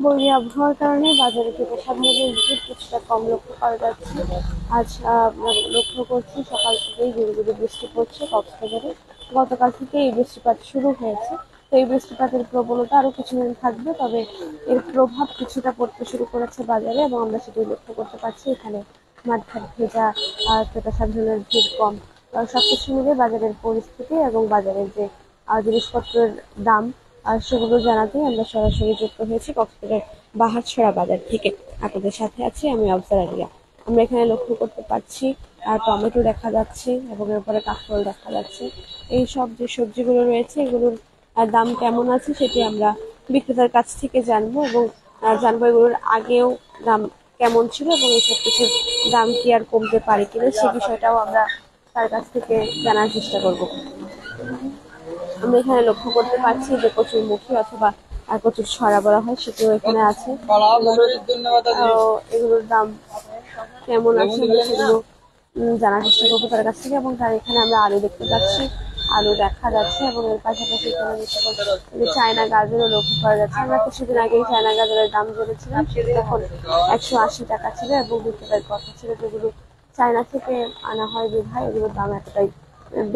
বৈরী আবহাওয়ার কারণে বাজারে থেকে সাধারণের ভিড় কিছুটা কম লক্ষ্য করা যাচ্ছে। আজ লক্ষ্য করছি সকাল থেকেই গুঁড়ি গুঁড়ি বৃষ্টি পড়ছে কক্সবাজারে। গতকাল থেকে এই বৃষ্টিপাত শুরু হয়েছে। তো এই বৃষ্টিপাতের প্রবণতা আরো কিছুদিন থাকবে, তবে এর প্রভাব কিছুটা পড়তে শুরু করেছে বাজারে এবং আমরা সেটি লক্ষ্য করতে পারছি। এখানে মাঠঘাট ভেজা, ক্রেতা সাধারণের ভিড় কম। সবকিছু মিলে বাজারের পরিস্থিতি এবং বাজারের যে জিনিসপত্রের দাম সেগুলো জানাতেই আমরা সরাসরি যুক্ত হয়েছি কক্সবাজার বাহারছড়া বাজার থেকে। আপনাদের সাথে আছি আমি আফজার আলিয়া। আমরা এখানে লক্ষ্য করতে পারছি টমেটো দেখা যাচ্ছে এবং এরপরে কাঁকরোল দেখা যাচ্ছে। এই সব যে সবজিগুলো রয়েছে এগুলোর দাম কেমন আছে সেটি আমরা বিক্রেতার কাছ থেকে জানবো এবং জানবো এগুলোর আগেও দাম কেমন ছিল এবং এই সব কিছুর দাম কি আর কমতে পারে কিনা সে বিষয়টাও আমরা তার কাছ থেকে জানার চেষ্টা করব। আমরা এখানে লক্ষ্য করতে পারছি যে কচুরমুখী অথবা কচুর ছড়া বলা হয় সেটিও এখানে আছে। এগুলোর দাম কেমন আছে আমরা সেগুলো জানার চেষ্টা করবো তার কাছ থেকে। এবং তার এখানে আমরা আলু দেখতে পাচ্ছি, আলু দেখা যাচ্ছে এবং এর পাশাপাশি এখানে চায়না গাজরও লক্ষ্য করা যাচ্ছে। আমরা কিছুদিন আগেই চায়না গাজরের দাম জেনেছিলাম, সেটি তখন 180 টাকা ছিল এবং বিক্রেতার কথা ছিল যেগুলো চায়না থেকে আনা হয় বিধায় এগুলোর দাম এতটাই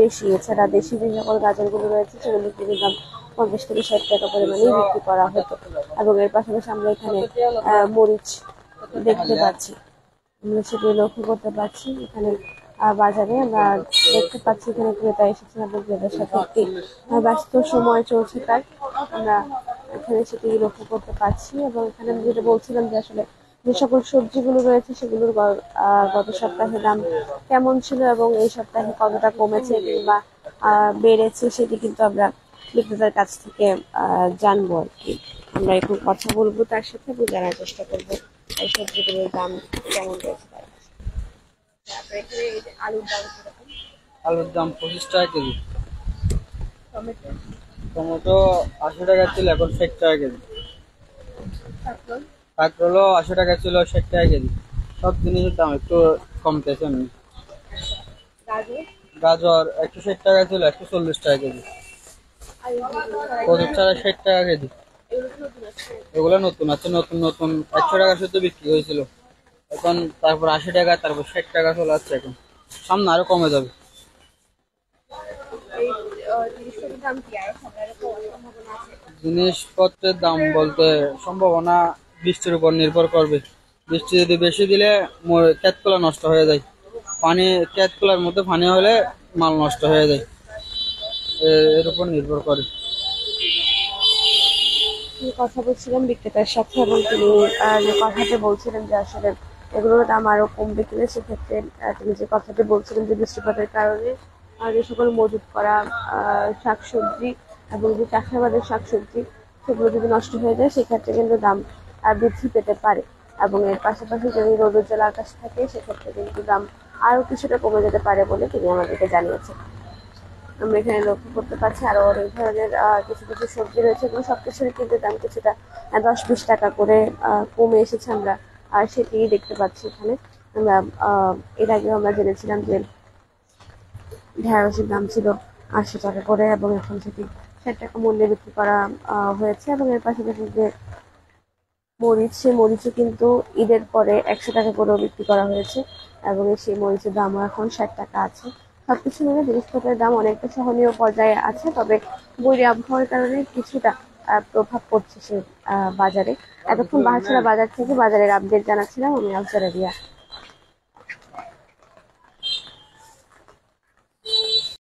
বেশি। এছাড়া দেশি যে সকল গাজরগুলো রয়েছে সেগুলো বিক্রির দাম 50 থেকে 60 টাকা পরিমাণেই বিক্রি করা হতো। এবং এর পাশাপাশি আমরা এখানে মরিচ দেখতে পাচ্ছি, আমরা সেটি লক্ষ্য করতে পারছি। এখানে বাজারে আমরা দেখতে পাচ্ছি এখানে ক্রেতা এসেছেন এবং ক্রেতার সাথে একটি ব্যস্ত সময় চলছে তার, আমরা এখানে সেটি লক্ষ্য করতে পারছি। এবং এখানে আমি যেটা বলছিলাম যে আসলে যে সকল সবজিগুলো রয়েছে সেগুলোর গত সপ্তাহে দাম কেমন ছিল এবং এই সপ্তাহে কতটা কমেছে কিংবা বেড়েছে সেটি কিন্তু আমরা বিক্রেতার কাছ থেকে জানবো আর কি। আমরা এখন কথা বলবো তার সাথে এবং জানার চেষ্টা করবো এই সবজিগুলোর দাম কেমন রয়েছে তার কাছে। এখানে এই যে আলুর দাম কিরকম? আলুর দাম 25 টাকা কেজি। টমেটো? টমেটো 80 টাকা ছিল, এখন 60 টাকা কেজি। কাঁকরোল? কাঁকরোলও 80 টাকা ছিল, 60 টাকা কেজি। সব জিনিসের দাম একটু কমতেছে এমনি। গাজর? গাজর 160 টাকা ছিল, 140 টাকা কেজি। আর কচুর চারা 60 টাকা কেজি। এগুলো নতুন আছে, নতুন নতুন 100 টাকা শুধু বিক্রি হয়েছিল, এখন তারপর 80 টাকা, তারপর 60 টাকা চলে আসছে। এখন সামনে আরো কমে যাবে। জিনিসপত্রের দাম বলতে সম্ভাবনা বৃষ্টির উপর নির্ভর করবে। বৃষ্টি যদি বেশি দিলে ক্ষেতগুলো নষ্ট হয়ে যায়, পানি ক্ষেতগুলোর মধ্যে পানি হলে মাল নষ্ট হয়ে যায়, এর উপর নির্ভর করে। কথা বলছিলাম বিক্রেতার সাথে এবং তিনি যে কথাটি বলছিলেন যে আসলে এগুলোর দাম আরো কমবে কিনা, সেক্ষেত্রে তিনি যে কথাটি বলছিলেন যে বৃষ্টিপাতের কারণে যে সকল মজুত করা শাকসবজি এবং যে চাষাবাদের শাকসবজি সেগুলো যদি নষ্ট হয়ে যায় সেক্ষেত্রে কিন্তু দাম বৃদ্ধি পেতে পারে। এবং এর পাশাপাশি যদি রৌদ্রোজ্জ্বল আকাশ থাকে সেক্ষেত্রে কিন্তু দাম আরো কিছুটা কমে যেতে পারে বলে তিনি আমাদেরকে জানিয়েছেন। আমরা এখানে লক্ষ্য করতে পারছি আরো অনেক ধরনের কিছু কিছু সবজি রয়েছে এবং সবকিছুরই কিন্তু দাম কিছুটা 10-20 টাকা করে কমে এসেছে। আমরা সেটি দেখতে পাচ্ছি এখানে। আমরা এর আগেও আমরা জেনেছিলাম যে ঢেঁড়সের দাম ছিল 80 টাকা করে এবং এখন সেটি 60 টাকা মূল্যে বিক্রি করা হয়েছে। এবং এর পাশাপাশি যে মরিচ, সেই মরিচও কিন্তু ঈদের পরে 100 টাকা করেও বিক্রি করা হয়েছে এবং সেই মরিচের দামও এখন 60 টাকা আছে। সবকিছু মিলে জিনিসপত্রের দাম অনেকটা সহনীয় পর্যায়ে আছে, তবে বৈরী আবহাওয়ার কারণে কিছুটা প্রভাব পড়ছে সে বাজারে। এতক্ষণ বাহারছড়া বাজার থেকে বাজারের আপডেট জানাচ্ছিলাম আমি আফজার আলিয়া।